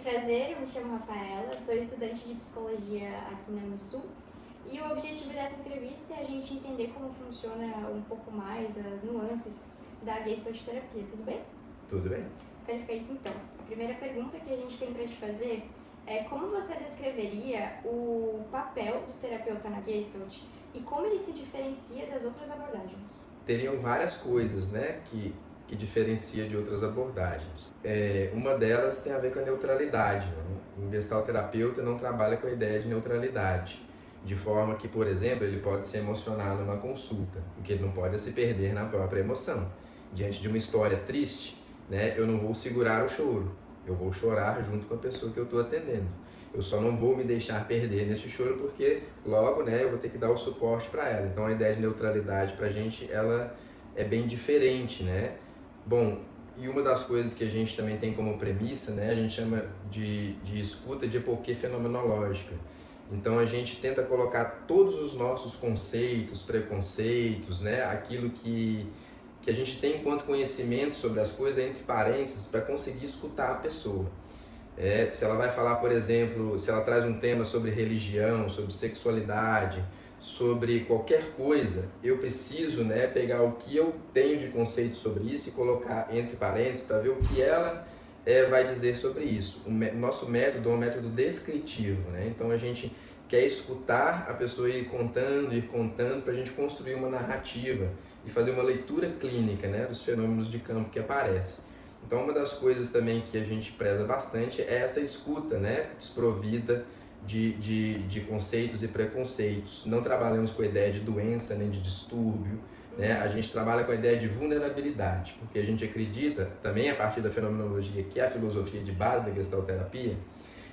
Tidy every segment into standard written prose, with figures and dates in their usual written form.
prazer, eu me chamo Rafaela, sou estudante de psicologia aqui na Unisul e o objetivo dessa entrevista é a gente entender como funciona um pouco mais as nuances da Gestalt terapia, tudo bem? Tudo bem. Perfeito, então. A primeira pergunta que a gente tem para te fazer é como você descreveria o papel do terapeuta na Gestalt e como ele se diferencia das outras abordagens? Teriam várias coisas, né, que diferencia de outras abordagens. Uma delas tem a ver com a neutralidade, né? Um gestalterapeuta não trabalha com a ideia de neutralidade, de forma que, por exemplo, ele pode se emocionar numa consulta, o que ele não pode é se perder na própria emoção. Diante de uma história triste, né, eu não vou segurar o choro, eu vou chorar junto com a pessoa que eu estou atendendo. Eu só não vou me deixar perder nesse choro porque logo, né, eu vou ter que dar o suporte para ela. Então a ideia de neutralidade para a gente, ela é bem diferente, né? Bom, e uma das coisas que a gente também tem como premissa, né, a gente chama de escuta de epoquê fenomenológica. Então a gente tenta colocar todos os nossos conceitos, preconceitos, né, aquilo que a gente tem enquanto conhecimento sobre as coisas entre parênteses para conseguir escutar a pessoa. Se ela vai falar, por exemplo, se ela traz um tema sobre religião, sobre sexualidade, sobre qualquer coisa, eu preciso, né, pegar o que eu tenho de conceito sobre isso e colocar entre parênteses para ver o que ela vai dizer sobre isso. Nosso método é um método descritivo, né? Então a gente quer escutar a pessoa ir contando para a gente construir uma narrativa e fazer uma leitura clínica, né, dos fenômenos de campo que aparecem. Então, uma das coisas também que a gente preza bastante é essa escuta, né, desprovida de conceitos e preconceitos. Não trabalhamos com a ideia de doença nem de distúrbio, né? A gente trabalha com a ideia de vulnerabilidade, porque a gente acredita, também a partir da fenomenologia, que é a filosofia de base da gestalterapia,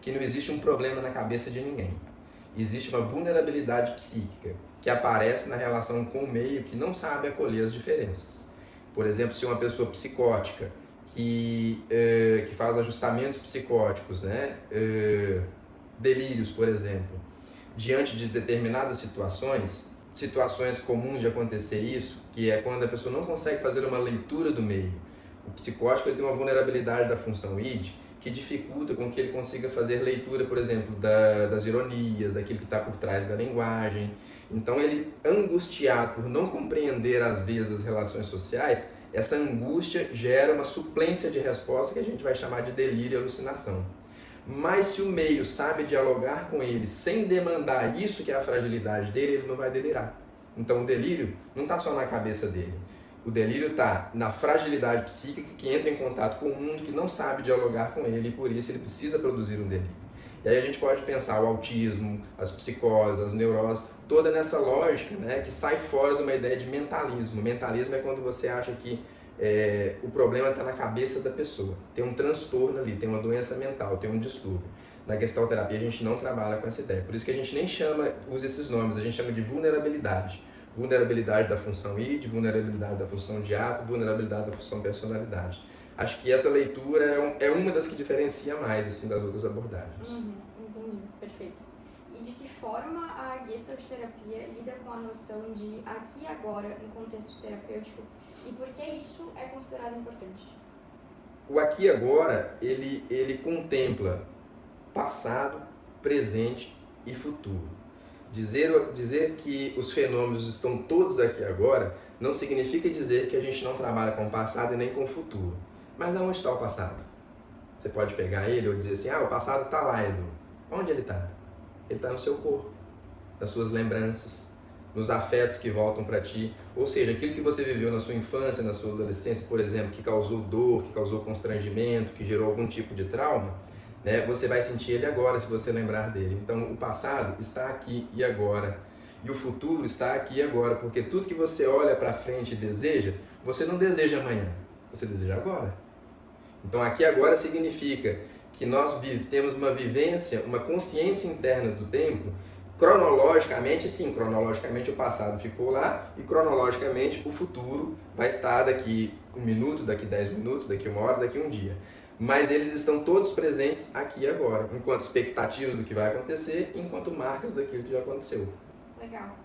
que não existe um problema na cabeça de ninguém. Existe uma vulnerabilidade psíquica que aparece na relação com o meio que não sabe acolher as diferenças. Por exemplo, se uma pessoa psicótica que faz ajustamentos psicóticos, né? Delírios, por exemplo, diante de determinadas situações comuns de acontecer isso, que é quando a pessoa não consegue fazer uma leitura do meio. O psicótico ele tem uma vulnerabilidade da função id que dificulta com que ele consiga fazer leitura, por exemplo, das ironias, daquilo que está por trás da linguagem. Então ele, angustiado por não compreender às vezes as relações sociais, essa angústia gera uma suplência de resposta que a gente vai chamar de delírio e alucinação. Mas se o meio sabe dialogar com ele sem demandar isso que é a fragilidade dele, ele não vai delirar. Então o delírio não está só na cabeça dele. O delírio está na fragilidade psíquica que entra em contato com um mundo que não sabe dialogar com ele e por isso ele precisa produzir um delírio. E aí a gente pode pensar o autismo, as psicoses, as neuroses, toda nessa lógica, né, que sai fora de uma ideia de mentalismo. Mentalismo é quando você acha que o problema está na cabeça da pessoa. Tem um transtorno ali, tem uma doença mental, tem um distúrbio. Na gestalterapia a gente não trabalha com essa ideia. Por isso que a gente nem usa esses nomes, a gente chama de vulnerabilidade. Vulnerabilidade da função id, vulnerabilidade da função de ato, vulnerabilidade da função personalidade. Acho que essa leitura é uma das que diferencia mais assim, das outras abordagens. Entendi, perfeito. E de que forma a Gestalt terapia lida com a noção de aqui e agora no contexto terapêutico e por que isso é considerado importante? O aqui e agora, ele contempla passado, presente e futuro. Dizer que os fenômenos estão todos aqui agora não significa dizer que a gente não trabalha com o passado e nem com o futuro. Mas aonde está o passado? Você pode pegar ele ou dizer assim, o passado está lá, Edu. Onde ele está? Ele está no seu corpo, nas suas lembranças, nos afetos que voltam para ti. Ou seja, aquilo que você viveu na sua infância, na sua adolescência, por exemplo, que causou dor, que causou constrangimento, que gerou algum tipo de trauma, né, você vai sentir ele agora se você lembrar dele. Então, o passado está aqui e agora. E o futuro está aqui e agora, porque tudo que você olha para frente e deseja, você não deseja amanhã, você deseja agora. Então, aqui e agora significa que nós temos uma vivência, uma consciência interna do tempo. Cronologicamente, sim, cronologicamente o passado ficou lá e cronologicamente o futuro vai estar daqui 1 minuto, daqui 10 minutos, daqui 1 hora, daqui 1 dia. Mas eles estão todos presentes aqui e agora, enquanto expectativas do que vai acontecer, enquanto marcas daquilo que já aconteceu. Legal.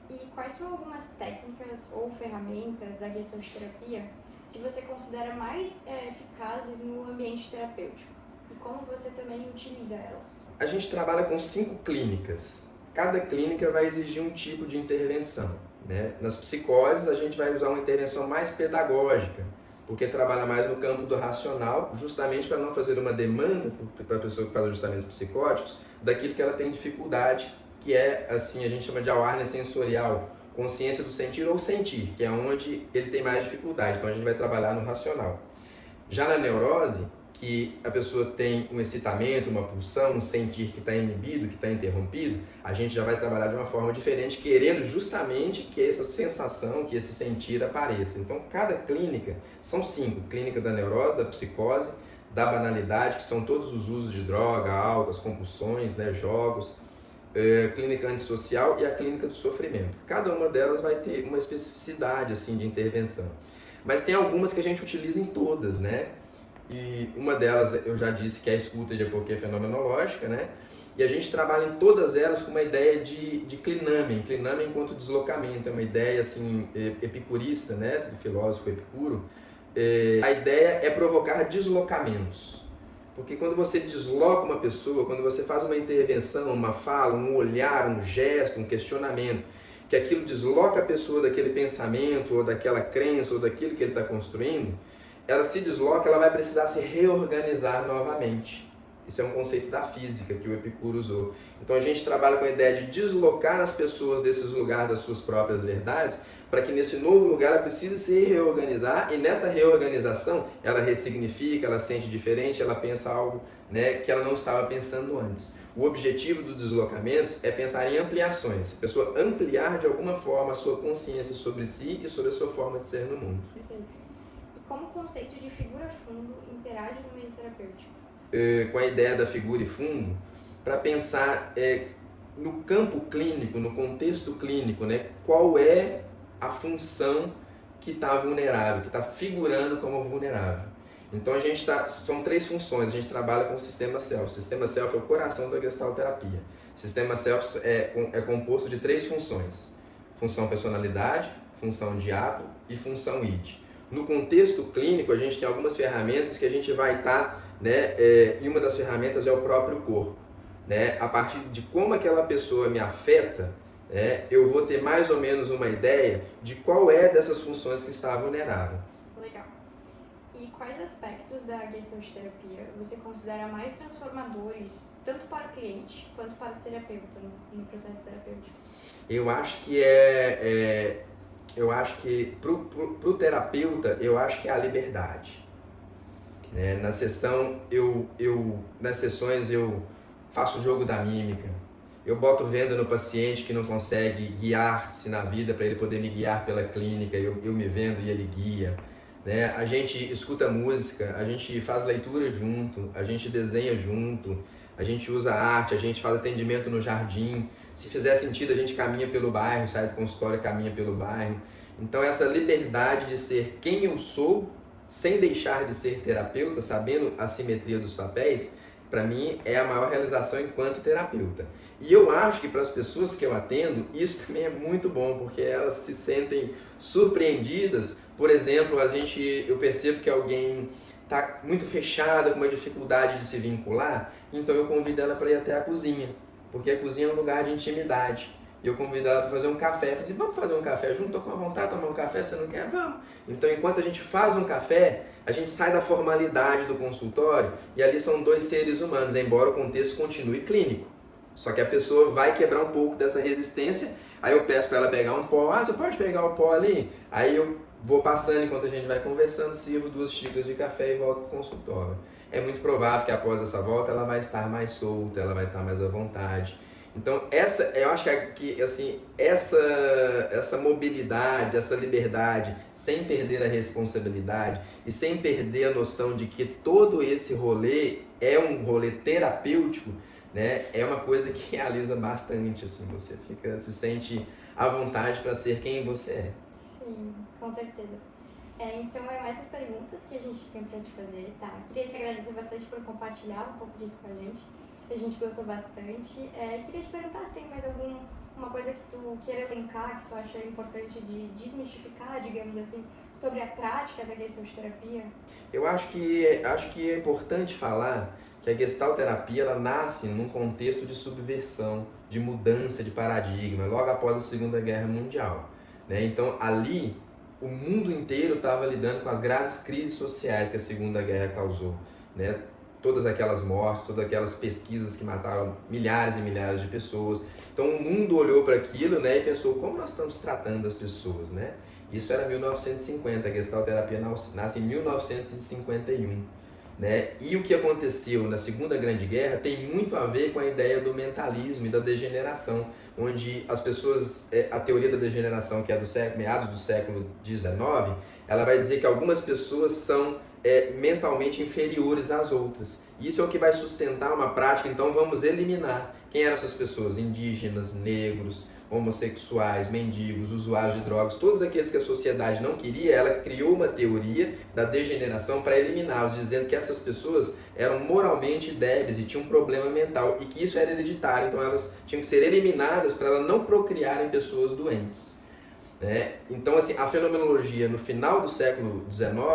E quais são algumas técnicas ou ferramentas da Gestalt terapia que você considera mais eficazes no ambiente terapêutico? e como você também utiliza elas? A gente trabalha com 5 clínicas. Cada clínica vai exigir um tipo de intervenção, né? Nas psicoses, a gente vai usar uma intervenção mais pedagógica, porque trabalha mais no campo do racional, justamente para não fazer uma demanda para a pessoa que faz ajustamentos psicóticos daquilo que ela tem dificuldade, que é, assim, a gente chama de awareness sensorial, consciência do sentir ou sentir, que é onde ele tem mais dificuldade. Então, a gente vai trabalhar no racional. Já na neurose, que a pessoa tem um excitamento, uma pulsão, um sentir que está inibido, que está interrompido, a gente já vai trabalhar de uma forma diferente, querendo justamente que essa sensação, que esse sentir apareça. Então, cada clínica, são 5, clínica da neurose, da psicose, da banalidade, que são todos os usos de droga, álcool, as compulsões, né, jogos, clínica antissocial e a clínica do sofrimento. Cada uma delas vai ter uma especificidade assim, de intervenção. Mas tem algumas que a gente utiliza em todas, né? E uma delas eu já disse que é a escuta de epoquia fenomenológica, né? E a gente trabalha em todas elas com uma ideia de clinamen enquanto deslocamento, é uma ideia assim epicurista, né? Do filósofo Epicuro. A ideia é provocar deslocamentos. Porque quando você desloca uma pessoa, quando você faz uma intervenção, uma fala, um olhar, um gesto, um questionamento, que aquilo desloca a pessoa daquele pensamento, ou daquela crença, ou daquilo que ele está construindo, ela se desloca, ela vai precisar se reorganizar novamente. Isso é um conceito da física que o Epicuro usou. Então a gente trabalha com a ideia de deslocar as pessoas desses lugares das suas próprias verdades, para que nesse novo lugar ela precise se reorganizar, e nessa reorganização ela ressignifica, ela sente diferente, ela pensa algo, né, que ela não estava pensando antes. O objetivo dos deslocamentos é pensar em ampliações, a pessoa ampliar de alguma forma a sua consciência sobre si e sobre a sua forma de ser no mundo. Perfeito. E como o conceito de figura-fundo interage no meio terapêutico? Com a ideia da figura e fundo, para pensar no campo clínico, no contexto clínico, né, qual é a função que está vulnerável, que está figurando como vulnerável. Então são 3 funções, a gente trabalha com o sistema self. O sistema self é o coração da gestalterapia. O sistema self é composto de 3 funções: função personalidade, função de ato e função id. No contexto clínico, a gente tem algumas ferramentas que a gente vai estar, né, e uma das ferramentas é o próprio corpo. Né? A partir de como aquela pessoa me afeta, eu vou ter mais ou menos uma ideia de qual é dessas funções que está vulnerável. Legal. E quais aspectos da Gestalt terapia você considera mais transformadores, tanto para o cliente quanto para o terapeuta no processo terapêutico? Eu acho que pro terapeuta, eu acho que é a liberdade. Né? Nas sessões eu faço o jogo da mímica. Eu boto venda no paciente que não consegue guiar-se na vida para ele poder me guiar pela clínica, eu me vendo e ele guia. Né? A gente escuta música, a gente faz leitura junto, a gente desenha junto, a gente usa arte, a gente faz atendimento no jardim. Se fizer sentido, a gente caminha pelo bairro, sai do consultório e caminha pelo bairro. Então essa liberdade de ser quem eu sou, sem deixar de ser terapeuta, sabendo a simetria dos papéis, para mim é a maior realização enquanto terapeuta. E eu acho que para as pessoas que eu atendo, isso também é muito bom, porque elas se sentem surpreendidas. Por exemplo, eu percebo que alguém está muito fechada, com uma dificuldade de se vincular, então eu convido ela para ir até a cozinha, porque a cozinha é um lugar de intimidade. Eu convido ela para fazer um café. Eu falei assim, vamos fazer um café junto? Estou com vontade de tomar um café, você não quer? Vamos. Então, enquanto a gente faz um café, a gente sai da formalidade do consultório e ali são 2 seres humanos, embora o contexto continue clínico. Só que a pessoa vai quebrar um pouco dessa resistência, aí eu peço para ela pegar um pó. Ah, você pode pegar o pó ali? Aí eu vou passando enquanto a gente vai conversando, sirvo 2 xícaras de café e volto para o consultório. É muito provável que após essa volta ela vai estar mais solta, ela vai estar mais à vontade. Então, eu acho que assim, essa mobilidade, essa liberdade, sem perder a responsabilidade e sem perder a noção de que todo esse rolê é um rolê terapêutico, né, é uma coisa que realiza bastante, assim, você se sente à vontade para ser quem você é. Sim, com certeza. Então eram essas perguntas que a gente tinha para te fazer, tá? Queria te agradecer bastante por compartilhar um pouco disso com a gente. A gente gostou bastante. Queria te perguntar se tem mais alguma coisa que tu queira elencar, que tu acha importante de desmistificar, digamos assim, sobre a prática da Gestalt terapia. Eu acho que é importante falar que a gestalterapia ela nasce num contexto de subversão, de mudança de paradigma, logo após a Segunda Guerra Mundial, né? Então, ali, o mundo inteiro estava lidando com as graves crises sociais que a Segunda Guerra causou, né? Todas aquelas mortes, todas aquelas pesquisas que mataram milhares e milhares de pessoas. Então, o mundo olhou para aquilo, né, e pensou, como nós estamos tratando as pessoas, né? Isso era 1950, a gestalterapia nasce em 1951. Né? E o que aconteceu na Segunda Grande Guerra tem muito a ver com a ideia do mentalismo e da degeneração, onde as pessoas, a teoria da degeneração, que é do século, meados do século XIX, ela vai dizer que algumas pessoas são mentalmente inferiores às outras. Isso é o que vai sustentar uma prática, então vamos eliminar. Quem eram essas pessoas? Indígenas, negros, homossexuais, mendigos, usuários de drogas, todos aqueles que a sociedade não queria, ela criou uma teoria da degeneração para eliminá-los, dizendo que essas pessoas eram moralmente débeis e tinham um problema mental e que isso era hereditário, então elas tinham que ser eliminadas para elas não procriarem pessoas doentes. Né? Então, assim, a fenomenologia no final do século XIX,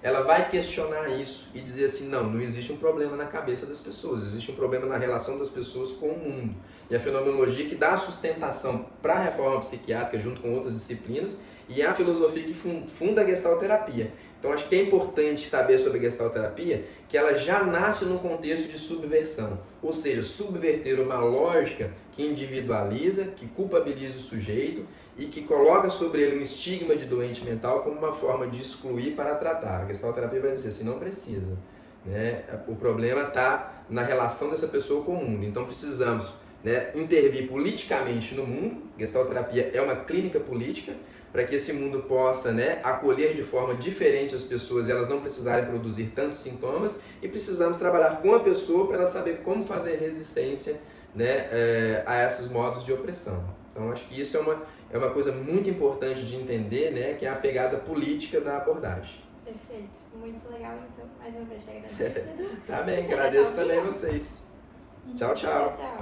ela vai questionar isso e dizer assim, não existe um problema na cabeça das pessoas, existe um problema na relação das pessoas com o mundo. E a fenomenologia que dá sustentação para a reforma psiquiátrica junto com outras disciplinas e é a filosofia que funda a gestalterapia. Então, acho que é importante saber sobre a gestalterapia que ela já nasce num contexto de subversão, ou seja, subverter uma lógica que individualiza, que culpabiliza o sujeito e que coloca sobre ele um estigma de doente mental como uma forma de excluir para tratar. A gestalterapia vai dizer assim, não precisa. Né? O problema está na relação dessa pessoa com o mundo. Então precisamos, né, intervir politicamente no mundo. Gestalterapia é uma clínica política para que esse mundo possa, né, acolher de forma diferente as pessoas e elas não precisarem produzir tantos sintomas, e precisamos trabalhar com a pessoa para ela saber como fazer resistência, né, a esses modos de opressão. Então acho que isso é uma coisa muito importante de entender, né, que é a pegada política da abordagem. Perfeito, muito legal então, mais uma vez te agradecendo. Tá bem, agradeço também vocês. Tchau, tchau. Tchau.